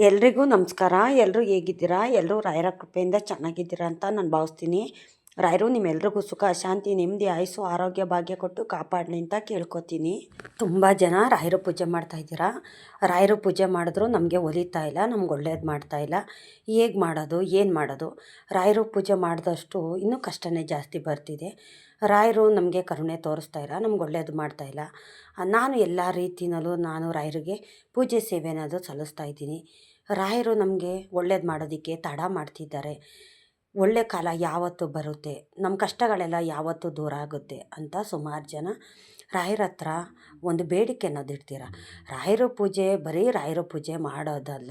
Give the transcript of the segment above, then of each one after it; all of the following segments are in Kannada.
ಎಲ್ರಿಗೂ ನಮಸ್ಕಾರ. ಎಲ್ಲರೂ ಹೇಗಿದ್ದೀರಾ? ಎಲ್ಲರೂ ರಾಯರ ಕೃಪೆಯಿಂದ ಚೆನ್ನಾಗಿದ್ದೀರಾ ಅಂತ ನಾನು ಭಾವಿಸ್ತೀನಿ. ರಾಯರು ನಿಮ್ಮೆಲ್ರಿಗೂ ಸುಖ, ಶಾಂತಿ, ನೆಮ್ಮದಿ, ಆಯುಸ್ಸು, ಆರೋಗ್ಯ, ಭಾಗ್ಯ ಕೊಟ್ಟು ಕಾಪಾಡಲಿ ಅಂತ ಕೇಳ್ಕೊತೀನಿ. ತುಂಬ ಜನ ರಾಯರು ಪೂಜೆ ಮಾಡ್ತಾಯಿದ್ದೀರಾ. ರಾಯರು ಪೂಜೆ ಮಾಡಿದ್ರು ನಮಗೆ ಒಲಿತಾ ಇಲ್ಲ, ನಮ್ಗೆ ಒಳ್ಳೇದು ಮಾಡ್ತಾಯಿಲ್ಲ. ಹೇಗೆ ಮಾಡೋದು, ಏನು ಮಾಡೋದು? ರಾಯರು ಪೂಜೆ ಮಾಡಿದಷ್ಟು ಇನ್ನೂ ಕಷ್ಟನೇ ಜಾಸ್ತಿ ಬರ್ತಿದೆ. ರಾಯರು ನಮಗೆ ಕರುಣೆ ತೋರಿಸ್ತಾ ಇಲ್ಲ, ನಮ್ಗೆ ಒಳ್ಳೇದು ಮಾಡ್ತಾಯಿಲ್ಲ. ನಾನು ಎಲ್ಲ ರೀತಿಯಲ್ಲೂ ರಾಯರಿಗೆ ಪೂಜೆ ಸೇವೆ ಅನ್ನೋದು ಸಲ್ಲಿಸ್ತಾ ಇದ್ದೀನಿ. ರಾಯರು ನಮಗೆ ಒಳ್ಳೇದು ಮಾಡೋದಕ್ಕೆ ತಡ ಮಾಡ್ತಿದ್ದಾರೆ. ಒಳ್ಳೆ ಕಾಲ ಯಾವತ್ತು ಬರುತ್ತೆ, ನಮ್ಮ ಕಷ್ಟಗಳೆಲ್ಲ ಯಾವತ್ತು ದೂರ ಆಗುತ್ತೆ ಅಂತ ಸುಮಾರು ಜನ ರಾಯರ ಹತ್ರ ಒಂದು ಬೇಡಿಕೆ ಅನ್ನೋದು ಇಡ್ತೀರ. ರಾಯರ ಪೂಜೆ ಬರೀ ರಾಯರ ಪೂಜೆ ಮಾಡೋದಲ್ಲ,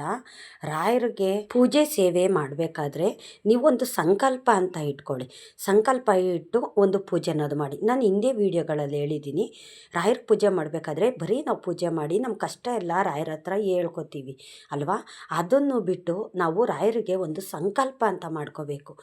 ರಾಯರಿಗೆ ಪೂಜೆ ಸೇವೆ ಮಾಡಬೇಕಾದ್ರೆ ನೀವೊಂದು ಸಂಕಲ್ಪ ಅಂತ ಇಟ್ಕೊಳ್ಳಿ. ಸಂಕಲ್ಪ ಇಟ್ಟು ಒಂದು ಪೂಜೆ ಅನ್ನೋದು ಮಾಡಿ. ನಾನು ಹಿಂದೆ ವೀಡಿಯೋಗಳಲ್ಲಿ ಹೇಳಿದ್ದೀನಿ, ರಾಯರ ಪೂಜೆ ಮಾಡಬೇಕಾದ್ರೆ ಬರೀ ನಾವು ಪೂಜೆ ಮಾಡಿ ನಮ್ಮ ಕಷ್ಟ ಎಲ್ಲ ರಾಯರ ಹತ್ರ ಹೇಳ್ಕೊತೀವಿ ಅಲ್ವಾ. ಅದನ್ನು ಬಿಟ್ಟು ನಾವು ರಾಯರಿಗೆ ಒಂದು ಸಂಕಲ್ಪ ಅಂತ ಮಾಡ್ಕೋಬೇಕು.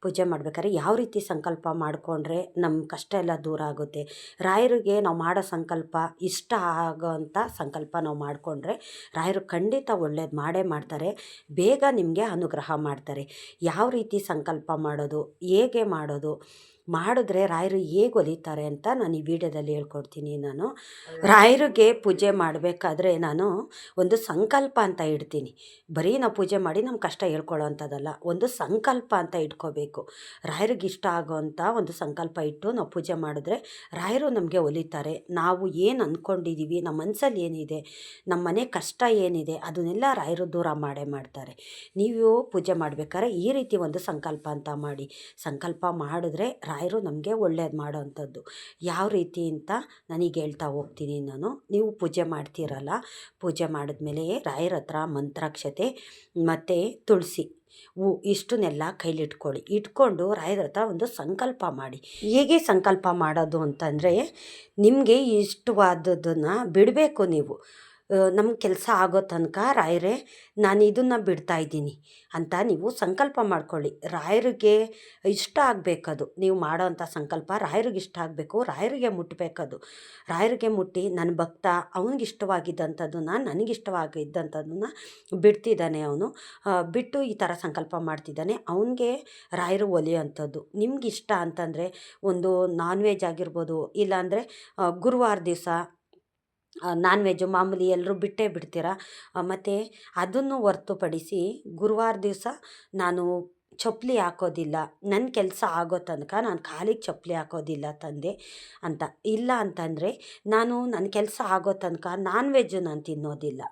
ಪೂಜೆ ಮಾಡ್ಬೇಕಾದ್ರೆ ಯಾವ ರೀತಿ ಸಂಕಲ್ಪ ಮಾಡಿಕೊಂಡ್ರೆ ನಮ್ಮ ಕಷ್ಟ ಎಲ್ಲ ದೂರ ಆಗುತ್ತೆ. ರಾಯರಿಗೆ ನಾವು ಮಾಡೋ ಸಂಕಲ್ಪ ಇಷ್ಟ ಆಗೋವಂಥ ಸಂಕಲ್ಪ ನಾವು ಮಾಡಿಕೊಂಡ್ರೆ ರಾಯರು ಖಂಡಿತ ಒಳ್ಳೇದು ಮಾಡೇ ಮಾಡ್ತಾರೆ. ಬೇಗ ನಿಮಗೆ ಅನುಗ್ರಹ ಮಾಡ್ತಾರೆ. ಯಾವ ರೀತಿ ಸಂಕಲ್ಪ ಮಾಡೋದು, ಹೇಗೆ ಮಾಡೋದು, ಮಾಡಿದ್ರೆ ರಾಯರು ಹೇಗೆ ಒಲಿತಾರೆ ಅಂತ ನಾನು ಈ ವಿಡಿಯೋದಲ್ಲಿ ಹೇಳ್ಕೊಡ್ತೀನಿ. ನಾನು ರಾಯರಿಗೆ ಪೂಜೆ ಮಾಡಬೇಕಾದ್ರೆ ನಾನು ಒಂದು ಸಂಕಲ್ಪ ಅಂತ ಇಡ್ತೀನಿ. ಬರೀ ನಾವು ಪೂಜೆ ಮಾಡಿ ನಮ್ಮ ಕಷ್ಟ ಹೇಳ್ಕೊಳ್ಳೋ ಅಂಥದ್ದಲ್ಲ, ಒಂದು ಸಂಕಲ್ಪ ಅಂತ ಇಟ್ಕೋಬೇಕು. ರಾಯರಿಗೆ ಇಷ್ಟ ಆಗೋವಂಥ ಒಂದು ಸಂಕಲ್ಪ ಇಟ್ಟು ನಾವು ಪೂಜೆ ಮಾಡಿದ್ರೆ ರಾಯರು ನಮಗೆ ಒಲಿತಾರೆ. ನಾವು ಏನು ಅಂದ್ಕೊಂಡಿದ್ದೀವಿ, ನಮ್ಮ ಮನಸ್ಸಲ್ಲಿ ಏನಿದೆ, ನಮ್ಮ ಮನೆ ಕಷ್ಟ ಏನಿದೆ, ಅದನ್ನೆಲ್ಲ ರಾಯರು ದೂರ ಮಾಡೇ ಮಾಡ್ತಾರೆ. ನೀವು ಪೂಜೆ ಮಾಡಬೇಕಾದ್ರೆ ಈ ರೀತಿ ಒಂದು ಸಂಕಲ್ಪ ಅಂತ ಮಾಡಿ. ಸಂಕಲ್ಪ ಮಾಡಿದ್ರೆ ರಾಯರು ನಮಗೆ ಒಳ್ಳೇದು ಮಾಡೋ ಅಂಥದ್ದು. ಯಾವ ರೀತಿ ಅಂತ ನನಗೆ ಹೇಳ್ತಾ ಹೋಗ್ತೀನಿ ನಾನು. ನೀವು ಪೂಜೆ ಮಾಡ್ತೀರಲ್ಲ, ಪೂಜೆ ಮಾಡಿದ್ಮೇಲೆ ರಾಯರ ಹತ್ರ ಮಂತ್ರಾಕ್ಷತೆ ಮತ್ತು ತುಳಸಿ ಇಷ್ಟನ್ನೆಲ್ಲ ಕೈಲಿಟ್ಕೊಳ್ಳಿ. ಇಟ್ಕೊಂಡು ರಾಯರ ಹತ್ರ ಒಂದು ಸಂಕಲ್ಪ ಮಾಡಿ. ಹೇಗೆ ಸಂಕಲ್ಪ ಮಾಡೋದು ಅಂತಂದರೆ, ನಿಮಗೆ ಇಷ್ಟವಾದದ್ದನ್ನು ಬಿಡಬೇಕು ನೀವು. ನಮ್ಮ ಕೆಲಸ ಆಗೋ ತನಕ ರಾಯರೇ ನಾನು ಇದನ್ನು ಬಿಡ್ತಾಯಿದ್ದೀನಿ ಅಂತ ನೀವು ಸಂಕಲ್ಪ ಮಾಡ್ಕೊಳ್ಳಿ. ರಾಯರಿಗೆ ಇಷ್ಟ ಆಗಬೇಕದು. ನೀವು ಮಾಡೋ ಅಂಥ ಸಂಕಲ್ಪ ರಾಯರಿಗೆ ಇಷ್ಟ ಆಗಬೇಕು, ರಾಯರಿಗೆ ಮುಟ್ಟಬೇಕದು. ರಾಯರಿಗೆ ಮುಟ್ಟಿ ನನ್ನ ಭಕ್ತ ಅವನಿಗಿಷ್ಟವಾಗಿದ್ದಂಥದ್ದನ್ನು, ನನಗಿಷ್ಟವಾಗಿದ್ದಂಥದ್ದನ್ನು ಬಿಡ್ತಿದ್ದಾನೆ, ಅವನು ಬಿಟ್ಟು ಈ ಥರ ಸಂಕಲ್ಪ ಮಾಡ್ತಿದ್ದಾನೆ, ಅವನಿಗೆ ರಾಯರು ಒಲಿಯೋಂಥದ್ದು. ನಿಮಗಿಷ್ಟ ಅಂತಂದರೆ ಒಂದು ನಾನ್ ವೆಜ್ ಆಗಿರ್ಬೋದು, ಇಲ್ಲಾಂದರೆ ಗುರುವಾರ ದಿವಸ ನಾನ್ ವೆಜ್ಜು ಮಾಮೂಲಿ ಎಲ್ಲರೂ ಬಿಟ್ಟೇ ಬಿಡ್ತೀರ. ಮತ್ತು ಅದನ್ನು ಹೊರ್ತುಪಡಿಸಿ ಗುರುವಾರ ದಿವಸ ನಾನು ಚಪ್ಪಲಿ ಹಾಕೋದಿಲ್ಲ, ನನ್ನ ಕೆಲಸ ಆಗೋ ತನಕ ನಾನು ಕಾಲಿಗೆ ಚಪ್ಪಲಿ ಹಾಕೋದಿಲ್ಲ ತಂದೆ ಅಂತ. ಇಲ್ಲ ಅಂತಂದರೆ ನನ್ನ ಕೆಲಸ ಆಗೋ ತನಕ ನಾನ್ ವೆಜ್ಜು ನಾನು ತಿನ್ನೋದಿಲ್ಲ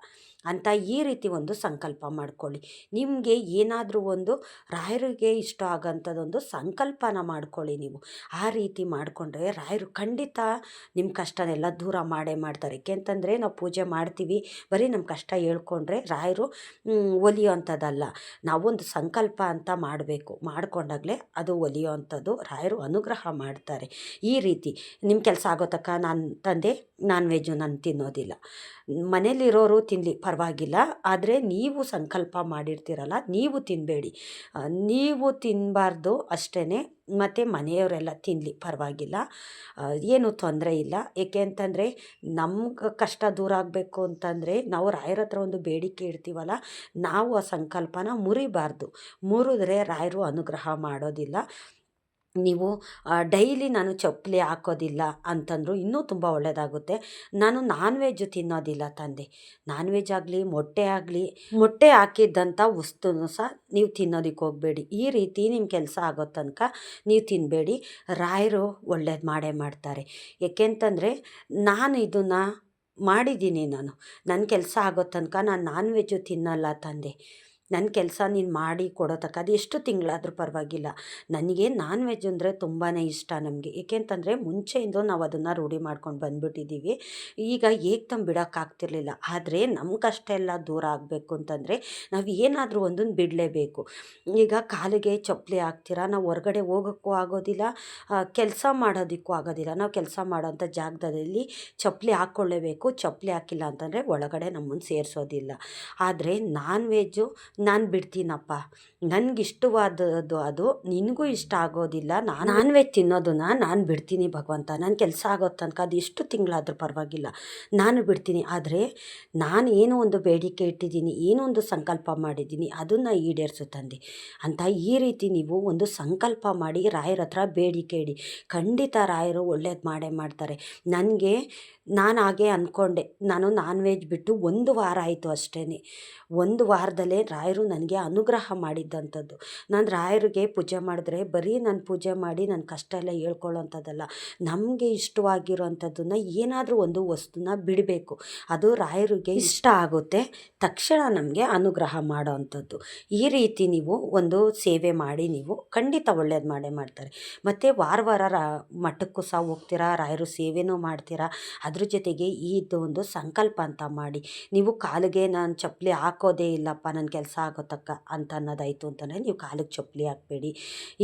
ಅಂತ ಈ ರೀತಿ ಒಂದು ಸಂಕಲ್ಪ ಮಾಡ್ಕೊಳ್ಳಿ. ನಿಮಗೆ ಏನಾದರೂ ಒಂದು ರಾಯರಿಗೆ ಇಷ್ಟ ಆಗೋಂಥದ್ದೊಂದು ಸಂಕಲ್ಪನ ಮಾಡ್ಕೊಳ್ಳಿ ನೀವು. ಆ ರೀತಿ ಮಾಡಿಕೊಂಡ್ರೆ ರಾಯರು ಖಂಡಿತ ನಿಮ್ಮ ಕಷ್ಟನೆಲ್ಲ ದೂರ ಮಾಡೇ ಮಾಡ್ತಾರೆ. ಏಕೆಂತಂದರೆ ನಾವು ಪೂಜೆ ಮಾಡ್ತೀವಿ, ಬರೀ ನಮ್ಮ ಕಷ್ಟ ಹೇಳ್ಕೊಂಡ್ರೆ ರಾಯರು ಒಲಿಯೋ ಅಂಥದ್ದಲ್ಲ. ನಾವೊಂದು ಸಂಕಲ್ಪ ಅಂತ ಮಾಡಬೇಕು. ಮಾಡಿಕೊಂಡಾಗಲೇ ಅದು ಒಲಿಯೋ ಅಂಥದ್ದು, ರಾಯರು ಅನುಗ್ರಹ ಮಾಡ್ತಾರೆ. ಈ ರೀತಿ ನಿಮ್ಮ ಕೆಲಸ ಆಗೋ ತನಕ ತಂದೆ ನಾನ್ ವೆಜ್ಜು ನಾನು ತಿನ್ನೋದಿಲ್ಲ, ಮನೇಲಿರೋರು ತಿನ್ನಲಿ ಪರವಾಗಿಲ್ಲ, ಆದರೆ ನೀವು ಸಂಕಲ್ಪ ಮಾಡಿರ್ತೀರಲ್ಲ, ನೀವು ತಿನ್ನಬೇಡಿ. ನೀವು ತಿನ್ನಬಾರ್ದು ಅಷ್ಟೇ, ಮತ್ತು ಮನೆಯವರೆಲ್ಲ ತಿನ್ನಲಿ ಪರವಾಗಿಲ್ಲ, ಏನೂ ತೊಂದರೆ ಇಲ್ಲ. ಏಕೆ ಅಂತಂದರೆ ನಮ್ಗೆ ಕಷ್ಟ ದೂರ ಆಗಬೇಕು ಅಂತಂದರೆ ನಾವು ರಾಯರ ಹತ್ರ ಒಂದು ಬೇಡಿಕೆ ಇಡ್ತೀವಲ್ಲ, ನಾವು ಆ ಸಂಕಲ್ಪನ ಮುರಿಬಾರ್ದು. ಮುರಿದ್ರೆ ರಾಯರು ಅನುಗ್ರಹ ಮಾಡೋದಿಲ್ಲ. ನೀವು ಡೈಲಿ ನಾನು ಚಪ್ಪಲಿ ಹಾಕೋದಿಲ್ಲ ಅಂತಂದರೂ ಇನ್ನೂ ತುಂಬ ಒಳ್ಳೆಯದಾಗುತ್ತೆ. ನಾನು ನಾನ್ ವೆಜ್ಜು ತಿನ್ನೋದಿಲ್ಲ ತಂದೆ, ನಾನ್ ವೆಜ್ ಆಗಲಿ ಮೊಟ್ಟೆ ಹಾಕಿದ್ದಂಥ ವಸ್ತುನೂ ಸಹ ನೀವು ತಿನ್ನೋದಕ್ಕೆ ಹೋಗಬೇಡಿ. ಈ ರೀತಿ ನಿಮ್ಮ ಕೆಲಸ ಆಗೋ ತನಕ ನೀವು ತಿನ್ನಬೇಡಿ. ರಾಯರು ಒಳ್ಳೇದು ಮಾಡೇ ಮಾಡ್ತಾರೆ. ಏಕೆಂತಂದರೆ ನಾನು ಇದನ್ನು ಮಾಡಿದ್ದೀನಿ. ನನ್ನ ಕೆಲಸ ಆಗೋ ತನಕ ನಾನು ನಾನ್ ವೆಜ್ಜು ತಿನ್ನಲ್ಲ ತಂದೆ. ನನ್ನ ಕೆಲಸ ನೀನು ಮಾಡಿ ಕೊಡೋ ತನಕ ಅದು ಎಷ್ಟು ತಿಂಗಳಾದರೂ ಪರವಾಗಿಲ್ಲ. ನನಗೆ ನಾನ್ ವೆಜ್ ಅಂದರೆ ತುಂಬಾ ಇಷ್ಟ ನಮಗೆ. ಏಕೆಂತಂದರೆ ಮುಂಚೆಯಿಂದ ನಾವು ಅದನ್ನು ರೂಢಿ ಮಾಡ್ಕೊಂಡು ಬಂದುಬಿಟ್ಟಿದ್ದೀವಿ. ಈಗ ಏಕ್ದಮ್ ಬಿಡೋಕ್ಕಾಗ್ತಿರ್ಲಿಲ್ಲ. ಆದರೆ ನಮ್ಮ ಕಷ್ಟ ಎಲ್ಲ ದೂರ ಆಗಬೇಕು ಅಂತಂದರೆ ನಾವು ಏನಾದರೂ ಒಂದನ್ನು ಬಿಡಲೇಬೇಕು. ಈಗ ಕಾಲಿಗೆ ಚಪ್ಪಲಿ ಹಾಕ್ತೀರಾ, ನಾವು ಹೊರಗಡೆ ಹೋಗೋಕ್ಕೂ ಆಗೋದಿಲ್ಲ, ಕೆಲಸ ಮಾಡೋದಕ್ಕೂ ಆಗೋದಿಲ್ಲ. ನಾವು ಕೆಲಸ ಮಾಡೋಂಥ ಜಾಗದಲ್ಲಿ ಚಪ್ಪಲಿ ಹಾಕ್ಕೊಳ್ಳೇಬೇಕು. ಚಪ್ಪಲಿ ಹಾಕಿಲ್ಲ ಅಂತಂದರೆ ಒಳಗಡೆ ನಮ್ಮನ್ನು ಸೇರಿಸೋದಿಲ್ಲ. ಆದರೆ ನಾನ್ ವೆಜ್ಜು ನಾನು ಬಿಡ್ತೀನಪ್ಪ, ನನಗಿಷ್ಟವಾದದ್ದು ಅದು ನಿನಗೂ ಇಷ್ಟ ಆಗೋದಿಲ್ಲ, ನಾನ್ ವೆಜ್ ತಿನ್ನೋದನ್ನ ನಾನು ಬಿಡ್ತೀನಿ ಭಗವಂತ, ನನ್ನ ಕೆಲಸ ಆಗೋ ತನಕ ಅದು ಎಷ್ಟು ತಿಂಗಳಾದರೂ ಪರವಾಗಿಲ್ಲ, ನಾನು ಬಿಡ್ತೀನಿ. ಆದರೆ ನಾನು ಏನೋ ಒಂದು ಬೇಡಿಕೆ ಇಟ್ಟಿದ್ದೀನಿ, ಏನೋ ಒಂದು ಸಂಕಲ್ಪ ಮಾಡಿದ್ದೀನಿ, ಅದನ್ನು ಈಡೇರಿಸು ತಂದೆ ಅಂತ ಈ ರೀತಿ ನೀವು ಒಂದು ಸಂಕಲ್ಪ ಮಾಡಿ ರಾಯರ ಹತ್ರ ಬೇಡಿಕೆ ಇಡಿ. ಖಂಡಿತ ರಾಯರು ಒಳ್ಳೇದು ಮಾಡೇ ಮಾಡ್ತಾರೆ. ನಾನು ಹಾಗೆ ಅಂದ್ಕೊಂಡೆ, ನಾನು ನಾನ್ ವೆಜ್ ಬಿಟ್ಟು 1 ವಾರ ಆಯಿತು ಅಷ್ಟೇ. 1 ವಾರದಲ್ಲೇ ರಾಯರು ನನಗೆ ಅನುಗ್ರಹ ಮಾಡಿದ್ದಂಥದ್ದು. ನಾನು ರಾಯರಿಗೆ ಪೂಜೆ ಮಾಡಿದ್ರೆ ಬರೀ ನಾನು ಪೂಜೆ ಮಾಡಿ ನನ್ನ ಕಷ್ಟ ಎಲ್ಲ ಹೇಳ್ಕೊಳ್ಳೋಂಥದ್ದಲ್ಲ, ನಮಗೆ ಇಷ್ಟವಾಗಿರೋವಂಥದ್ದನ್ನು ಏನಾದರೂ ಒಂದು ವಸ್ತುನ ಬಿಡಬೇಕು, ಅದು ರಾಯರಿಗೆ ಇಷ್ಟ ಆಗುತ್ತೆ, ತಕ್ಷಣ ನಮಗೆ ಅನುಗ್ರಹ ಮಾಡೋ ಅಂಥದ್ದು. ಈ ರೀತಿ ನೀವು ಒಂದು ಸೇವೆ ಮಾಡಿ ನೀವು ಖಂಡಿತ ಒಳ್ಳೇದು ಮಾಡೇ ಮಾಡ್ತಾರೆ. ಮತ್ತು ವಾರ ಮಠಕ್ಕೂ ಸಹ ಹೋಗ್ತೀರಾ, ರಾಯರು ಸೇವೆನೂ ಮಾಡ್ತೀರಾ. ಅದ್ರ ಜೊತೆಗೆ ಇದು ಒಂದು ಸಂಕಲ್ಪ ಅಂತ ಮಾಡಿ, ನೀವು ಕಾಲಿಗೆ ನಾನು ಚಪ್ಪಲಿ ಹಾಕೋದೇ ಇಲ್ಲಪ್ಪ ನನ್ನ ಕೆಲಸ ಆಗೋ ತಕ್ಕ ಅಂತ ಅನ್ನೋದಾಯಿತು ಅಂತಂದರೆ ನೀವು ಕಾಲಿಗೆ ಚಪ್ಪಲಿ ಹಾಕಬೇಡಿ.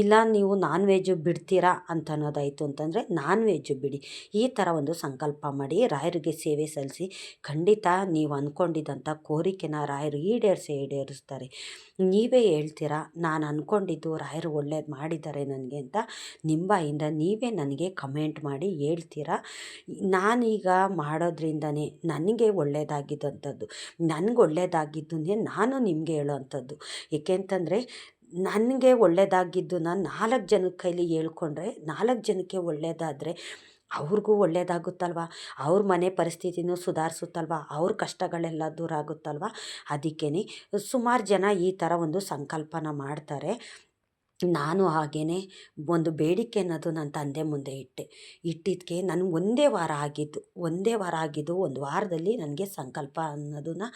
ಇಲ್ಲ ನೀವು ನಾನ್ ವೆಜ್ಜು ಬಿಡ್ತೀರಾ ಅಂತ ಅನ್ನೋದಾಯಿತು ಅಂತಂದರೆ ನಾನ್ ವೆಜ್ಜು ಬಿಡಿ. ಈ ಥರ ಒಂದು ಸಂಕಲ್ಪ ಮಾಡಿ ರಾಯರಿಗೆ ಸೇವೆ ಸಲ್ಲಿಸಿ, ಖಂಡಿತ ನೀವು ಅಂದ್ಕೊಂಡಿದ್ದಂಥ ಕೋರಿಕೆನ ರಾಯರು ಈಡೇರಿಸ್ತಾರೆ. ನೀವೇ ಹೇಳ್ತೀರಾ, ನಾನು ಅಂದ್ಕೊಂಡಿದ್ದು ರಾಯರು ಒಳ್ಳೇದು ಮಾಡಿದ್ದಾರೆ ನನಗೆ ಅಂತ ನಿಮ್ಮ ಬಾಯಿಂದ ನೀವೇ ನನಗೆ ಕಮೆಂಟ್ ಮಾಡಿ ಹೇಳ್ತೀರಾ. ನಾನೀಗ ಮಾಡೋದ್ರಿಂದನೇ ನನಗೆ ಒಳ್ಳೆಯದಾಗಿದ್ದಂಥದ್ದು, ನನಗೆ ಒಳ್ಳೆಯದಾಗಿದ್ದನ್ನೇ ನಾನು ನಿಮಗೆ ಹೇಳೋವಂಥದ್ದು. ಏಕೆಂತಂದರೆ ನನಗೆ ಒಳ್ಳೆಯದಾಗಿದ್ದನ್ನ 4 ಜನದ ಕೈಲಿ ಹೇಳ್ಕೊಂಡ್ರೆ 4 ಜನಕ್ಕೆ ಒಳ್ಳೆಯದಾದರೆ ಅವ್ರಿಗೂ ಒಳ್ಳೆಯದಾಗುತ್ತಲ್ವ, ಅವ್ರ ಮನೆ ಪರಿಸ್ಥಿತಿನೂ ಸುಧಾರಿಸುತ್ತಲ್ವ, ಅವ್ರ ಕಷ್ಟಗಳೆಲ್ಲ ದೂರ ಆಗುತ್ತಲ್ವ. ಅದಕ್ಕೇ ಸುಮಾರು ಜನ ಈ ಥರ ಒಂದು ಸಂಕಲ್ಪನ ಮಾಡ್ತಾರೆ. ನಾನು ಹಾಗೇ ಒಂದು ಬೇಡಿಕೆ ಅನ್ನೋದು ನನ್ನ ತಂದೆ ಮುಂದೆ ಇಟ್ಟಿದ್ದಕ್ಕೆ ನಾನು ಒಂದೇ ವಾರ ಆಗಿದ್ದು 1 ವಾರದಲ್ಲಿ ನನಗೆ ಸಂಕಲ್ಪ ಅನ್ನೋದನ್ನು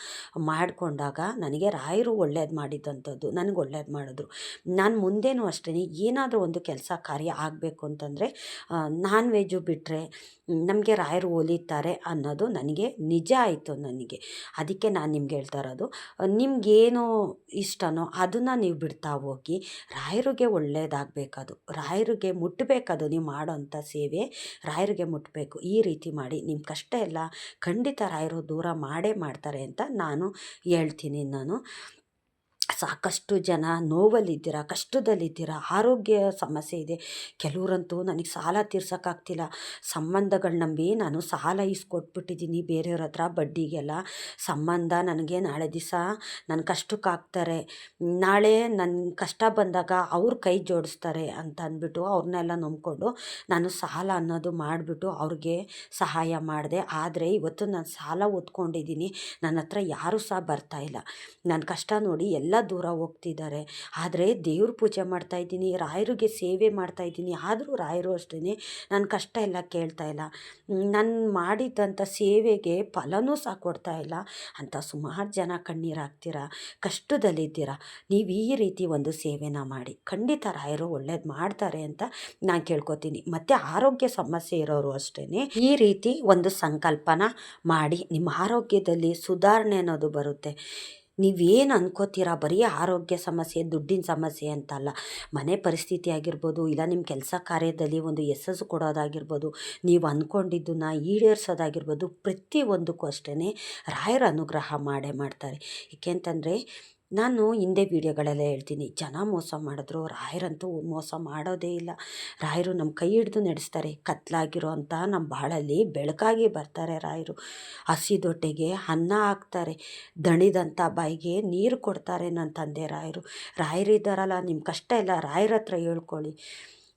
ಮಾಡಿಕೊಂಡಾಗ ನನಗೆ ರಾಯರು ಒಳ್ಳೇದು ಮಾಡಿದ್ದಂಥದ್ದು, ನನಗೆ ಒಳ್ಳೇದು ಮಾಡಿದ್ರು. ನಾನು ಮುಂದೇನೂ ಅಷ್ಟೇ ಏನಾದರೂ ಒಂದು ಕೆಲಸ ಕಾರ್ಯ ಆಗಬೇಕು ಅಂತಂದರೆ ನಾನ್ ವೆಜ್ಜು ಬಿಟ್ಟರೆ ನಮಗೆ ರಾಯರು ಒಲಿತಾರೆ ಅನ್ನೋದು ನನಗೆ ನಿಜ ಆಯಿತು ನನಗೆ. ಅದಕ್ಕೆ ನಾನು ನಿಮ್ಗೆ ಹೇಳ್ತಾ ಇರೋದು, ನಿಮಗೇನು ಇಷ್ಟನೋ ಅದನ್ನು ನೀವು ಬಿಡ್ತಾ ಹೋಗಿ. ರಾಯರಿಗೆ ಒಳ್ಳೆಯದಾಗಬೇಕದು, ರಾಯರಿಗೆ ಮುಟ್ಟಬೇಕದು, ನೀವು ಮಾಡೋಂಥ ಸೇವೆ ರಾಯರಿಗೆ ಮುಟ್ಟಬೇಕು. ಈ ರೀತಿ ಮಾಡಿ ನಿಮ್ಮ ಕಷ್ಟ ಎಲ್ಲ ಖಂಡಿತ ರಾಯರು ದೂರ ಮಾಡೇ ಮಾಡ್ತಾರೆ ಅಂತ ನಾನು ಹೇಳ್ತೀನಿ. ಸಾಕಷ್ಟು ಜನ ನೋವಲ್ಲಿದ್ದೀರಾ, ಕಷ್ಟದಲ್ಲಿದ್ದೀರಾ, ಆರೋಗ್ಯ ಸಮಸ್ಯೆ ಇದೆ. ಕೆಲವರಂತೂ ನನಗೆ ಸಾಲ ತೀರ್ಸೋಕ್ಕಾಗ್ತಿಲ್ಲ, ಸಂಬಂಧಗಳು ನಂಬಿ ನಾನು ಸಾಲ ಇಸ್ಕೊಟ್ಬಿಟ್ಟಿದ್ದೀನಿ ಬೇರೆಯವ್ರ ಹತ್ರ ಬಡ್ಡಿಗೆಲ್ಲ. ಸಂಬಂಧ ನನಗೆ ನಾಳೆ ದಿವಸ ನನ್ನ ಕಷ್ಟಕ್ಕಾಗ್ತಾರೆ, ನಾಳೆ ನನ್ನ ಕಷ್ಟ ಬಂದಾಗ ಅವ್ರ ಕೈ ಜೋಡಿಸ್ತಾರೆ ಅಂತ ಅಂದ್ಬಿಟ್ಟು ಅವ್ರನ್ನೆಲ್ಲ ನಂಬ್ಕೊಂಡು ನಾನು ಸಾಲ ಅನ್ನೋದು ಮಾಡಿಬಿಟ್ಟು ಅವ್ರಿಗೆ ಸಹಾಯ ಮಾಡಿದೆ. ಆದರೆ ಇವತ್ತು ನಾನು ಸಾಲ ಹೊತ್ಕೊಂಡಿದ್ದೀನಿ, ನನ್ನ ಹತ್ರ ಯಾರೂ ಸಹ ಬರ್ತಾಯಿಲ್ಲ. ನನ್ನ ಕಷ್ಟ ನೋಡಿ ಎಲ್ಲ ದೂರ ಹೋಗ್ತಿದ್ದಾರೆ. ಆದರೆ ದೇವ್ರ ಪೂಜೆ ಮಾಡ್ತಾಯಿದ್ದೀನಿ, ರಾಯರಿಗೆ ಸೇವೆ ಮಾಡ್ತಾಯಿದ್ದೀನಿ, ಆದರೂ ರಾಯರು ಅಷ್ಟೇ ನನ್ನ ಕಷ್ಟ ಎಲ್ಲ ಕೇಳ್ತಾಯಿಲ್ಲ, ನಾನು ಮಾಡಿದ್ದಂಥ ಸೇವೆಗೆ ಫಲನೂ ಸಹ ಕೊಡ್ತಾಯಿಲ್ಲ ಅಂತ ಸುಮಾರು ಜನ ಕಣ್ಣೀರು ಹಾಕ್ತೀರಾ, ಕಷ್ಟದಲ್ಲಿದ್ದೀರಾ. ನೀವು ಈ ರೀತಿ ಒಂದು ಸೇವೆನ ಮಾಡಿ, ಖಂಡಿತ ರಾಯರು ಒಳ್ಳೇದು ಮಾಡ್ತಾರೆ ಅಂತ ನಾನು ಕೇಳ್ಕೊತೀನಿ. ಮತ್ತು ಆರೋಗ್ಯ ಸಮಸ್ಯೆ ಇರೋರು ಅಷ್ಟೇ ಈ ರೀತಿ ಒಂದು ಸಂಕಲ್ಪನ ಮಾಡಿ, ನಿಮ್ಮ ಆರೋಗ್ಯದಲ್ಲಿ ಸುಧಾರಣೆ ಅನ್ನೋದು ಬರುತ್ತೆ. ನೀವೇನು ಅನ್ಕೋತೀರಾ, ಬರೀ ಆರೋಗ್ಯ ಸಮಸ್ಯೆ ದುಡ್ಡಿನ ಸಮಸ್ಯೆ ಅಂತಲ್ಲ, ಮನೆ ಪರಿಸ್ಥಿತಿ ಆಗಿರ್ಬೋದು, ಇಲ್ಲ ನಿಮ್ಮ ಕೆಲಸ ಕಾರ್ಯದಲ್ಲಿ ಒಂದು ಯಶಸ್ಸು ಕೊಡೋದಾಗಿರ್ಬೋದು, ನೀವು ಅಂದ್ಕೊಂಡಿದ್ದನ್ನ ಈಡೇರಿಸೋದಾಗಿರ್ಬೋದು, ಪ್ರತಿಯೊಂದಕ್ಕೂ ಅಷ್ಟೇ ರಾಯರ ಅನುಗ್ರಹ ಮಾಡೇ ಮಾಡ್ತಾರೆ. ಏಕೆಂತಂದರೆ ನಾನು ಹಿಂದೆ ವೀಡಿಯೋಗಳೆಲ್ಲ ಹೇಳ್ತೀನಿ, ಜನ ಮೋಸ ಮಾಡಿದ್ರು ರಾಯರಂತೂ ಮೋಸ ಮಾಡೋದೇ ಇಲ್ಲ. ರಾಯರು ನಮ್ಮ ಕೈ ಹಿಡಿದು ನಡೆಸ್ತಾರೆ. ಕತ್ಲಾಗಿರೋ ಅಂಥ ನಮ್ಮ ಬಾಳಲ್ಲಿ ಬೆಳಕಾಗಿ ಬರ್ತಾರೆ ರಾಯರು. ಹಸಿದೊಟ್ಟೆಗೆ ಅನ್ನ ಹಾಕ್ತಾರೆ, ದಣಿದಂಥ ಬಾಯಿಗೆ ನೀರು ಕೊಡ್ತಾರೆ ನನ್ನ ತಂದೆ ರಾಯರು. ರಾಯರಿದ್ದಾರಲ್ಲ, ನಿಮ್ಮ ಕಷ್ಟ ಎಲ್ಲ ರಾಯರ ಹತ್ರ ಹೇಳ್ಕೊಳ್ಳಿ.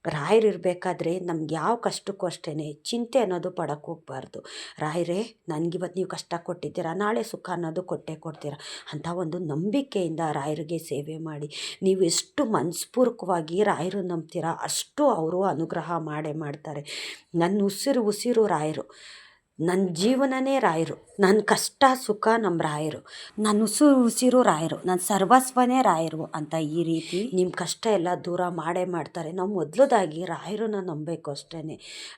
ರಾಯರಿರಬೇಕಾದ್ರೆ ನಮ್ಗೆ ಯಾವ ಕಷ್ಟಕ್ಕೂ ಅಷ್ಟೇ ಚಿಂತೆ ಅನ್ನೋದು ಪಡೋಕ್ಕೆ ಹೋಗ್ಬಾರ್ದು. ರಾಯರೇ ನನಗಿವತ್ತು ನೀವು ಕಷ್ಟ ಕೊಟ್ಟಿದ್ದೀರಾ, ನಾಳೆ ಸುಖ ಅನ್ನೋದು ಕೊಟ್ಟೇ ಕೊಡ್ತೀರಾ ಅಂತ ಒಂದು ನಂಬಿಕೆಯಿಂದ ರಾಯರಿಗೆ ಸೇವೆ ಮಾಡಿ. ನೀವು ಎಷ್ಟು ಮನಸ್ಪೂರ್ವಕವಾಗಿ ರಾಯರು ನಂಬ್ತೀರಾ ಅಷ್ಟು ಅವರು ಅನುಗ್ರಹ ಮಾಡೇ ಮಾಡ್ತಾರೆ. ನನ್ನ ಉಸಿರು ರಾಯರು, ನನ್ನ ಜೀವನನೇ ರಾಯರು, ನನ್ನ ಕಷ್ಟ ಸುಖ ನಮ್ಮ ರಾಯರು, ನನ್ನ ಉಸಿರು ರಾಯರು, ನನ್ನ ಸರ್ವಸ್ವನೇ ರಾಯರು ಅಂತ ಈ ರೀತಿ ನಿಮ್ಮ ಕಷ್ಟ ಎಲ್ಲ ದೂರ ಮಾಡೇ ಮಾಡ್ತಾರೆ. ನಾವು ಮೊದಲದಾಗಿ ರಾಯರನ್ನ ನಂಬಬೇಕು ಅಷ್ಟೇ.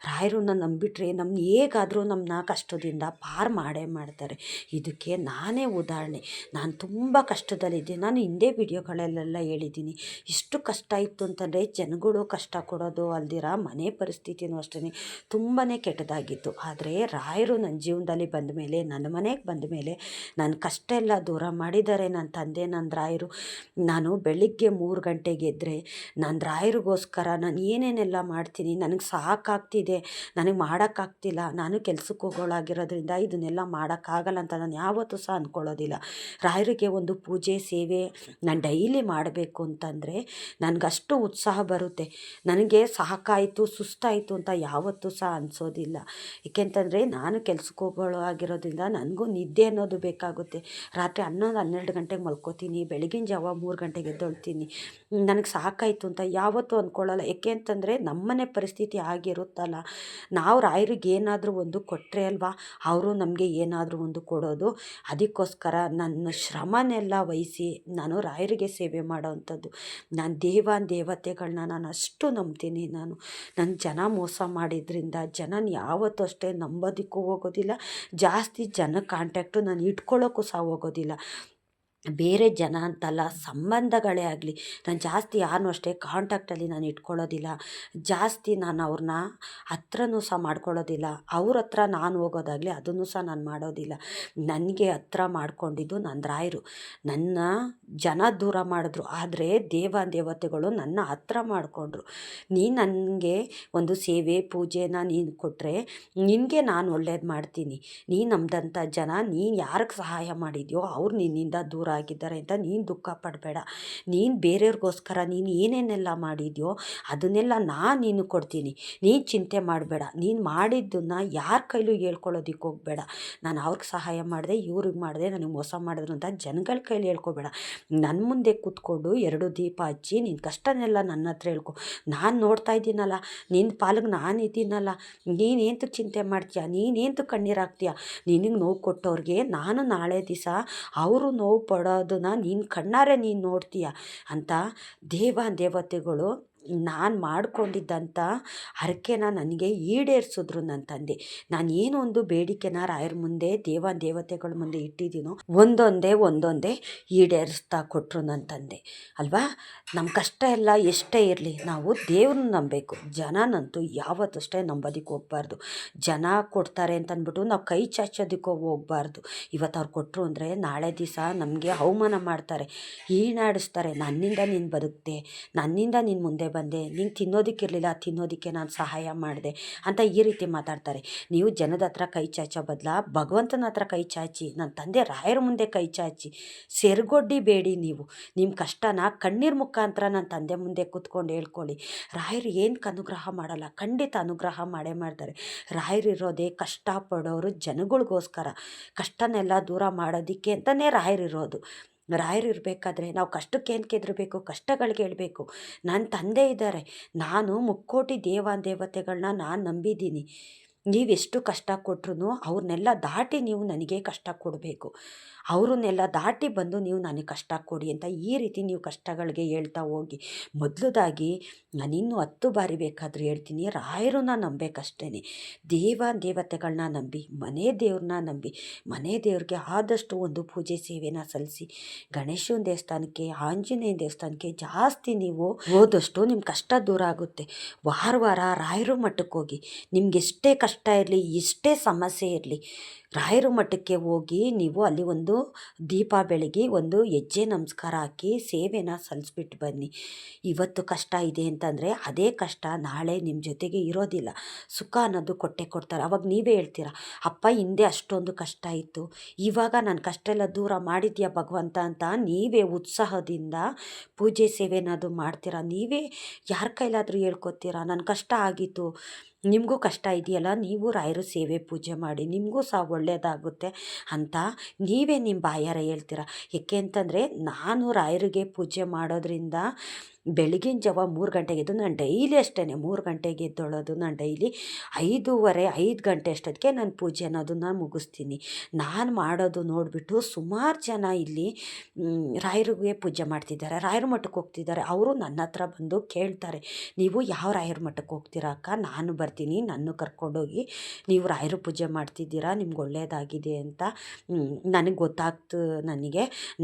ರಾಯರನ್ನ ನಂಬಿಟ್ರೆ ನಮ್ಗೆ ಹೇಗಾದರೂ ನಮ್ಮನ್ನ ಕಷ್ಟದಿಂದ ಪಾರು ಮಾಡೇ ಮಾಡ್ತಾರೆ. ಇದಕ್ಕೆ ನಾನೇ ಉದಾಹರಣೆ. ನಾನು ತುಂಬ ಕಷ್ಟದಲ್ಲಿದ್ದೆ. ನಾನು ಹಿಂದೆ ವಿಡಿಯೋಗಳಲ್ಲೆಲ್ಲ ಹೇಳಿದ್ದೀನಿ, ಇಷ್ಟು ಕಷ್ಟ ಇತ್ತು ಅಂತಂದರೆ ಜನಗಳು ಕಷ್ಟ ಕೊಡೋದು ಅಲ್ದಿರ ಮನೆ ಪರಿಸ್ಥಿತಿನೂ ಅಷ್ಟೇ ತುಂಬಾ ಕೆಟ್ಟದಾಗಿತ್ತು. ಆದರೆ ರಾಯರು ನನ್ನ ಜೀವನದಲ್ಲಿ ಬಂದ ಮೇಲೆ, ನನ್ನ ಮನೆಗೆ ಬಂದ ಮೇಲೆ ನನ್ನ ಕಷ್ಟ ಎಲ್ಲ ದೂರ ಮಾಡಿದ್ದಾರೆ ನನ್ನ ತಂದೆ, ನನ್ನ ರಾಯರು. ನಾನು ಬೆಳಿಗ್ಗೆ 3 ಗಂಟೆಗೆ ಎದ್ದರೆ ನನ್ನ ರಾಯರಿಗೋಸ್ಕರ ನಾನು ಏನೇನೆಲ್ಲ ಮಾಡ್ತೀನಿ. ನನಗೆ ಸಾಕಾಗ್ತಿದೆ, ನನಗೆ ಮಾಡೋಕ್ಕಾಗ್ತಿಲ್ಲ, ನಾನು ಕೆಲ್ಸಕ್ಕೆ ಹೋಗೋಳಾಗಿರೋದ್ರಿಂದ ಇದನ್ನೆಲ್ಲ ಮಾಡೋಕ್ಕಾಗಲ್ಲ ಅಂತ ನಾನು ಯಾವತ್ತೂ ಸಹ ಅಂದ್ಕೊಳ್ಳೋದಿಲ್ಲ. ರಾಯರಿಗೆ ಒಂದು ಪೂಜೆ ಸೇವೆ ನಾನು ಡೈಲಿ ಮಾಡಬೇಕು ಅಂತಂದರೆ ನನಗಷ್ಟು ಉತ್ಸಾಹ ಬರುತ್ತೆ. ನನಗೆ ಸಾಕಾಯಿತು, ಸುಸ್ತಾಯಿತು ಅಂತ ಯಾವತ್ತೂ ಸಹ ಅನಿಸೋದಿಲ್ಲ. ಏಕೆಂತಂದರೆ ನಾನು ಕೆಲ್ಸಕ್ಕೆ ಹೋಗೋಳು ಆಗಿರೋದ್ರಿಂದ ನನಗೂ ನಿದ್ದೆ ಅನ್ನೋದು ಬೇಕಾಗುತ್ತೆ. ರಾತ್ರಿ 11-12 ಗಂಟೆಗೆ ಮಲ್ಕೋತೀನಿ, ಬೆಳಗಿನ ಜಾವ 3 ಗಂಟೆಗೆ ಎದ್ದೊಳ್ತೀನಿ. ನನಗೆ ಸಾಕಾಯಿತು ಅಂತ ಯಾವತ್ತೂ ಅಂದ್ಕೊಳ್ಳಲ್ಲ. ಏಕೆ ಅಂತಂದರೆ ನಮ್ಮನೆ ಪರಿಸ್ಥಿತಿ ಆಗಿರುತ್ತಲ್ಲ, ನಾವು ರಾಯರಿಗೆ ಏನಾದರೂ ಒಂದು ಕೊಟ್ಟರೆ ಅಲ್ವಾ ಅವರು ನಮಗೆ ಏನಾದರೂ ಒಂದು ಕೊಡೋದು. ಅದಕ್ಕೋಸ್ಕರ ನನ್ನ ಶ್ರಮನೆಲ್ಲ ವಹಿಸಿ ನಾನು ರಾಯರಿಗೆ ಸೇವೆ ಮಾಡೋವಂಥದ್ದು. ನಾನು ದೇವತೆಗಳನ್ನ ನಾನು ಅಷ್ಟು ನಂಬ್ತೀನಿ. ನನ್ನ ಜನ ಮೋಸ ಮಾಡಿದ್ರಿಂದ ಜನನ ಯಾವತ್ತೂ ಅಷ್ಟೇ ನಂಬೋದಕ್ಕೂ ಹೋಗೋದಿಲ್ಲ. ಜಾಸ್ತಿ ಜನ ಕಾಂಟ್ಯಾಕ್ಟು ನಾನು ಇಟ್ಕೊಳ್ಳೋಕ್ಕೂ ಸಹ ಹೋಗೋದಿಲ್ಲ. ಬೇರೆ ಜನ ಅಂತಲ್ಲ, ಸಂಬಂಧಗಳೇ ಆಗಲಿ ನಾನು ಜಾಸ್ತಿ ಯಾರನ್ನೂ ಅಷ್ಟೇ ಕಾಂಟ್ಯಾಕ್ಟಲ್ಲಿ ನಾನು ಇಟ್ಕೊಳ್ಳೋದಿಲ್ಲ. ಜಾಸ್ತಿ ನಾನು ಅವ್ರನ್ನ ಹತ್ರನೂ ಸಹ ಮಾಡ್ಕೊಳ್ಳೋದಿಲ್ಲ. ಅವ್ರ ಹತ್ರ ನಾನು ಹೋಗೋದಾಗಲಿ ಅದನ್ನು ಸಹ ನಾನು ಮಾಡೋದಿಲ್ಲ. ನನಗೆ ಹತ್ರ ಮಾಡ್ಕೊಂಡಿದ್ದು ನನ್ನ ರಾಯರು. ನನ್ನ ಜನ ದೂರ ಮಾಡಿದ್ರು, ಆದರೆ ದೇವತೆಗಳು ನನ್ನ ಹತ್ರ ಮಾಡಿಕೊಂಡ್ರು. ನೀನು ನನಗೆ ಒಂದು ಸೇವೆ ಪೂಜೆನ ನೀನು ಕೊಟ್ಟರೆ ನಿನಗೆ ನಾನು ಒಳ್ಳೇದು ಮಾಡ್ತೀನಿ. ನೀನು ನಮ್ದಂಥ ಜನ, ನೀನು ಯಾರಿಗೆ ಸಹಾಯ ಮಾಡಿದ್ಯೋ ಅವ್ರು ನಿನ್ನಿಂದ ದೂರ ಆಗಿದ್ದಾರೆ ಅಂತ ನೀನು ದುಃಖ ಪಡಬೇಡ. ನೀನು ಬೇರೆಯವ್ರಿಗೋಸ್ಕರ ನೀನು ಏನೇನೆಲ್ಲ ಮಾಡಿದ್ಯೋ ಅದನ್ನೆಲ್ಲ ನಾನು ನೀನು ಕೊಡ್ತೀನಿ. ನೀನು ಚಿಂತೆ ಮಾಡಬೇಡ. ನೀನು ಮಾಡಿದ್ದನ್ನು ಯಾರ ಕೈಲೂ ಹೇಳ್ಕೊಳ್ಳೋದಕ್ಕೆ ಹೋಗಬೇಡ. ನಾನು ಅವ್ರಿಗೆ ಸಹಾಯ ಮಾಡಿದೆ, ಇವ್ರಿಗೆ ಮಾಡಿದೆ, ನನಗೆ ಮೋಸ ಮಾಡಿದ್ರು ಅಂತ ಜನಗಳ ಕೈಲಿ ಹೇಳ್ಕೊಬೇಡ. ನನ್ನ ಮುಂದೆ ಕೂತ್ಕೊಂಡು 2 ದೀಪ ಹಚ್ಚಿ ನಿನ್ನ ಕಷ್ಟನೆಲ್ಲ ನನ್ನ ಹತ್ರ ಹೇಳ್ಕೊ. ನಾನು ನೋಡ್ತಾ ಇದ್ದೀನಲ್ಲ, ನಿನ್ನ ಪಾಲಿಗೆ ನಾನು ಇದ್ದೀನಲ್ಲ, ನೀನೇಂತ ಚಿಂತೆ ಮಾಡ್ತೀಯ, ನೀನೇಂತ ಕಣ್ಣೀರು ಹಾಕ್ತೀಯ. ನಿನಗೆ ನೋವು ಕೊಟ್ಟವ್ರಿಗೆ ನಾನು ನಾಳೆ ದಿವಸ ಅವರು ನೋವು ಪಡೋದನ್ನು ನೀನು ಕಣ್ಣಾರೆ ನೀನು ನೋಡ್ತೀಯ ಅಂತ ದೇವತೆಗಳು ನಾನು ಮಾಡ್ಕೊಂಡಿದ್ದಂಥ ಹರಕೆನ ನನಗೆ ಈಡೇರಿಸಿದ್ರು ನನ್ನ ತಂದೆ. ನಾನು ಏನೋ ಒಂದು ಬೇಡಿಕೆನ ರಾಯರ ಮುಂದೆ ದೇವತೆಗಳ ಮುಂದೆ ಇಟ್ಟಿದ್ದೀನೋ ಒಂದೊಂದೇ ಈಡೇರಿಸ್ತಾ ಕೊಟ್ಟರು ನನ್ನ ತಂದೆ ಅಲ್ವಾ. ನಮ್ಮ ಕಷ್ಟ ಎಲ್ಲ ಎಷ್ಟೇ ಇರಲಿ ನಾವು ದೇವ್ರನ್ನ ನಂಬಬೇಕು. ಜನನಂತೂ ಯಾವತ್ತಷ್ಟೇ ನಂಬೋದಕ್ಕೆ ಹೋಗ್ಬಾರ್ದು. ಜನ ಕೊಡ್ತಾರೆ ಅಂತಂದ್ಬಿಟ್ಟು ನಾವು ಕೈ ಚಾಚೋದಕ್ಕೆ ಹೋಗ್ಬಾರ್ದು. ಇವತ್ತು ಅವ್ರು ಕೊಟ್ಟರು ಅಂದರೆ ನಾಳೆ ದಿವಸ ನಮಗೆ ಅವಮಾನ ಮಾಡ್ತಾರೆ, ಹೀನಾಡಿಸ್ತಾರೆ. ನನ್ನಿಂದ ನೀನು ಬದುಕ್ತೆ, ನನ್ನಿಂದ ನೀನು ಮುಂದೆ ಬಂದೆ, ನೀನು ತಿನ್ನೋದಕ್ಕಿರಲಿಲ್ಲ, ತಿನ್ನೋದಕ್ಕೆ ನಾನು ಸಹಾಯ ಮಾಡಿದೆ ಅಂತ ಈ ರೀತಿ ಮಾತಾಡ್ತಾರೆ. ನೀವು ಜನದ ಹತ್ರ ಕೈ ಚಾಚೋ ಬದಲ ಭಗವಂತನ ಹತ್ರ ಕೈ ಚಾಚಿ, ನನ್ನ ತಂದೆ ರಾಯರ ಮುಂದೆ ಕೈ ಚಾಚಿ ಸೆರಗೊಡ್ಡಿ ಬೇಡಿ. ನೀವು ನಿಮ್ಮ ಕಷ್ಟನ ಕಣ್ಣೀರು ಮುಖಾಂತರ ನನ್ನ ತಂದೆ ಮುಂದೆ ಕೂತ್ಕೊಂಡು ಹೇಳ್ಕೊಳ್ಳಿ. ರಾಯರು ಏನಕ್ಕೆ ಅನುಗ್ರಹ ಮಾಡಲ್ಲ? ಖಂಡಿತ ಅನುಗ್ರಹ ಮಾಡೇ ಮಾಡ್ತಾರೆ. ರಾಯರಿರೋದೇ ಕಷ್ಟಪಡೋರು ಜನಗಳಿಗೋಸ್ಕರ, ಕಷ್ಟನೆಲ್ಲ ದೂರ ಮಾಡೋದಕ್ಕೆ ಅಂತಲೇ ರಾಯರಿರೋದು. ರಾಯರು ಇರಬೇಕಾದ್ರೆ ನಾವು ಕಷ್ಟಕ್ಕೆ ಏನಕ್ಕೆ ಹೆದರಬೇಕು? ಕಷ್ಟಗಳಿಗೆ ಹೇಳಬೇಕು. ನನ್ನ ತಂದೆ ಇದ್ದಾರೆ, ನಾನು ಮುಕ್ಕೋಟಿ ದೇವತೆಗಳನ್ನ ನಾನು ನಂಬಿದ್ದೀನಿ. ನೀವೆಷ್ಟು ಕಷ್ಟ ಕೊಟ್ರು ಅವ್ರನ್ನೆಲ್ಲ ದಾಟಿ ನೀವು ನನಗೆ ಕಷ್ಟ ಕೊಡಬೇಕು. ಅವ್ರನ್ನೆಲ್ಲ ದಾಟಿ ಬಂದು ನೀವು ನನಗೆ ಕಷ್ಟ ಕೊಡಿ ಅಂತ ಈ ರೀತಿ ನೀವು ಕಷ್ಟಗಳಿಗೆ ಹೇಳ್ತಾ ಹೋಗಿ. ಮೊದಲದಾಗಿ ನಾನಿನ್ನೂ 10 ಬಾರಿ ಬೇಕಾದರೂ ಹೇಳ್ತೀನಿ, ರಾಯರನ್ನ ನಂಬೇಕಷ್ಟೇ. ದೇವತೆಗಳನ್ನ ನಂಬಿ, ಮನೆ ದೇವ್ರನ್ನ ನಂಬಿ, ಮನೆ ದೇವ್ರಿಗೆ ಆದಷ್ಟು ಒಂದು ಪೂಜೆ ಸೇವೆನ ಸಲ್ಲಿಸಿ. ಗಣೇಶನ ದೇವಸ್ಥಾನಕ್ಕೆ, ಆಂಜನೇಯ ದೇವಸ್ಥಾನಕ್ಕೆ ಜಾಸ್ತಿ ನೀವು ಹೋದಷ್ಟು ನಿಮ್ಮ ಕಷ್ಟ ದೂರ ಆಗುತ್ತೆ. ವಾರ ರಾಯರ ಮಠಕ್ಕೆ ಹೋಗಿ. ನಿಮ್ಗೆ ಎಷ್ಟೇ ಕಷ್ಟ ಇರಲಿ, ಎಷ್ಟೇ ಸಮಸ್ಯೆ ಇರಲಿ, ರಾಯರ ಮಠಕ್ಕೆ ಹೋಗಿ ನೀವು ಅಲ್ಲಿ ಒಂದು ದೀಪ ಬೆಳಗಿ ಒಂದು ಹೆಜ್ಜೆ ನಮಸ್ಕಾರ ಹಾಕಿ ಸೇವೆನ ಸಲ್ಲಿಸ್ಬಿಟ್ಟು ಬನ್ನಿ. ಇವತ್ತು ಕಷ್ಟ ಇದೆ ಅಂತಂದರೆ ಅದೇ ಕಷ್ಟ ನಾಳೆ ನಿಮ್ಮ ಜೊತೆಗೆ ಇರೋದಿಲ್ಲ. ಸುಖ ಅನ್ನೋದು ಕೊಟ್ಟೆ ಕೊಡ್ತಾರೆ. ಅವಾಗ ನೀವೇ ಹೇಳ್ತೀರ, ಅಪ್ಪ ಹಿಂದೆ ಅಷ್ಟೊಂದು ಕಷ್ಟ ಇತ್ತು, ಇವಾಗ ನನ್ನ ಕಷ್ಟ ಎಲ್ಲ ದೂರ ಮಾಡಿದ್ಯಾ ಭಗವಂತ ಅಂತ ನೀವೇ ಉತ್ಸಾಹದಿಂದ ಪೂಜೆ ಸೇವೆನದು ಮಾಡ್ತೀರಾ. ನೀವೇ ಯಾರ ಕೈಲಾದರೂ ಹೇಳ್ಕೊತೀರಾ, ನನ್ನ ಕಷ್ಟ ಆಗಿತ್ತು, ನಿಮಗೂ ಕಷ್ಟ ಇದೆಯಲ್ಲ, ನೀವು ರಾಯರು ಸೇವೆ ಪೂಜೆ ಮಾಡಿ, ನಿಮಗೂ ಸಹ ಒಳ್ಳೆಯದಾಗುತ್ತೆ ಅಂತ ನೀವೇ ನಿಮ್ಮ ಬಾಯಾರೆ ಹೇಳ್ತೀರ. ಏಕೆ ಅಂತಂದರೆ ನಾನು ರಾಯರಿಗೆ ಪೂಜೆ ಮಾಡೋದ್ರಿಂದ ಬೆಳಗಿನ ಜಾವ 3 ಗಂಟೆಗೆ ಎದ್ದು, ನಾನು ಡೈಲಿ ಅಷ್ಟೇ 3 ಗಂಟೆಗೆ ಎದ್ದೊಳೋದು. ನಾನು ಡೈಲಿ 5 ಗಂಟೆ ಅಷ್ಟೊತ್ತಿಗೆ ನಾನು ಪೂಜೆ ಅನ್ನೋದನ್ನು ಮುಗಿಸ್ತೀನಿ. ನಾನು ಮಾಡೋದು ನೋಡಿಬಿಟ್ಟು ಸುಮಾರು ಜನ ಇಲ್ಲಿ ರಾಯರಿಗೆ ಪೂಜೆ ಮಾಡ್ತಿದ್ದಾರೆ, ರಾಯರ ಮಠಕ್ಕೆ ಹೋಗ್ತಿದ್ದಾರೆ. ಅವರು ನನ್ನ ಹತ್ರ ಬಂದು ಕೇಳ್ತಾರೆ, ನೀವು ಯಾವ ರಾಯರ ಮಠಕ್ಕೆ ಹೋಗ್ತೀರಾ ಅಕ್ಕ, ನಾನು ಬರ್ತೀನಿ, ನನ್ನ ಕರ್ಕೊಂಡೋಗಿ. ನೀವು ರಾಯರ ಪೂಜೆ ಮಾಡ್ತಿದ್ದೀರಾ, ನಿಮ್ಗೆ ಒಳ್ಳೆಯದಾಗಿದೆ ಅಂತ ನನಗೆ ಗೊತ್ತಾಗ್ತು.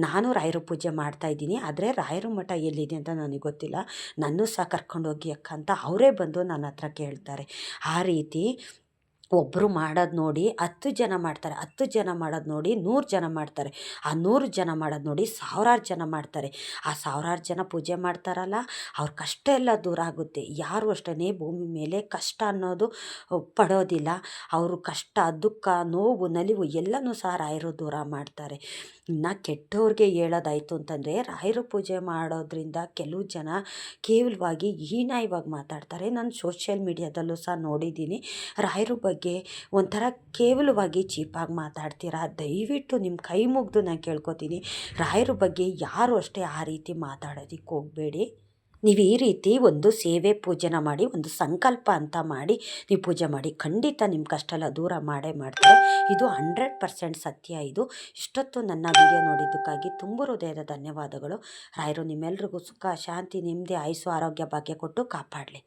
ನಾನು ರಾಯರ ಪೂಜೆ ಮಾಡ್ತಾಯಿದ್ದೀನಿ, ಆದರೆ ರಾಯರ ಮಠ ಎಲ್ಲಿದೆ ಅಂತ ನನಗೆ ಗೊತ್ತಿಲ್ಲ, ನನ್ನೂ ಸಹ ಕರ್ಕೊಂಡೋಗಿ ಅಕ್ಕ ಅಂತ ಅವರೇ ಬಂದು ನನ್ನ ಹತ್ರ ಕೇಳ್ತಾರೆ. ಆ ರೀತಿ ಒಬ್ಬರು ಮಾಡೋದು ನೋಡಿ 10 ಜನ ಮಾಡ್ತಾರೆ, 10 ಜನ ಮಾಡೋದು ನೋಡಿ 100 ಜನ ಮಾಡ್ತಾರೆ, ಆ 100 ಜನ ಮಾಡೋದು ನೋಡಿ ಸಾವಿರಾರು ಜನ ಮಾಡ್ತಾರೆ. ಆ ಸಾವಿರಾರು ಜನ ಪೂಜೆ ಮಾಡ್ತಾರಲ್ಲ, ಅವ್ರ ಕಷ್ಟ ಎಲ್ಲ ದೂರ ಆಗುತ್ತೆ. ಯಾರು ಅಷ್ಟೇ ಭೂಮಿ ಮೇಲೆ ಕಷ್ಟ ಅನ್ನೋದು ಪಡೋದಿಲ್ಲ. ಅವರು ಕಷ್ಟ, ದುಃಖ, ನೋವು, ನಲಿವು ಎಲ್ಲನೂ ಸಹ ರಾಯರು ದೂರ ಮಾಡ್ತಾರೆ. ಇನ್ನು ಕೆಟ್ಟವ್ರಿಗೆ ಹೇಳೋದಾಯಿತು ಅಂತಂದರೆ, ರಾಯರು ಪೂಜೆ ಮಾಡೋದ್ರಿಂದ ಕೆಲವು ಜನ ಕೇವಲವಾಗಿ ಹೀನಾಯವಾಗಿ ಮಾತಾಡ್ತಾರೆ. ನಾನು ಸೋಷಿಯಲ್ ಮೀಡಿಯಾದಲ್ಲೂ ಸಹ ನೋಡಿದ್ದೀನಿ. ರಾಯರ ಬಗ್ಗೆ ಒಂಥರ ಕೇವಲವಾಗಿ ಚೀಪಾಗಿ ಮಾತಾಡ್ತೀರಾ. ದಯವಿಟ್ಟು ನಿಮ್ಮ ಕೈ ಮುಗಿದು ನಾನು ಕೇಳ್ಕೊತೀನಿ, ರಾಯರ ಬಗ್ಗೆ ಯಾರು ಅಷ್ಟೇ ಆ ರೀತಿ ಮಾತಾಡೋದಕ್ಕೆ ಹೋಗಬೇಡಿ. ನೀವು ಈ ರೀತಿ ಒಂದು ಸೇವೆ ಪೂಜೆನ ಮಾಡಿ, ಒಂದು ಸಂಕಲ್ಪ ಅಂತ ಮಾಡಿ ನೀವು ಪೂಜೆ ಮಾಡಿ, ಖಂಡಿತ ನಿಮ್ಮ ಕಷ್ಟ ಎಲ್ಲ ದೂರ ಮಾಡೇ ಮಾಡ್ತಾರೆ. ಇದು 100% ಸತ್ಯ. ಇದು ಇಷ್ಟೊತ್ತು ನನ್ನ ವಿಡಿಯೋ ನೋಡಿದ್ದಕ್ಕಾಗಿ ತುಂಬ ಹೃದಯದ ಧನ್ಯವಾದಗಳು. ರಾಯರು ನಿಮ್ಮೆಲ್ರಿಗೂ ಸುಖ, ಶಾಂತಿ, ನೆಮ್ಮದಿ, ಆಯುಸ್ಸು, ಆರೋಗ್ಯ ಭಾಗ್ಯ ಕೊಟ್ಟು ಕಾಪಾಡಲಿ.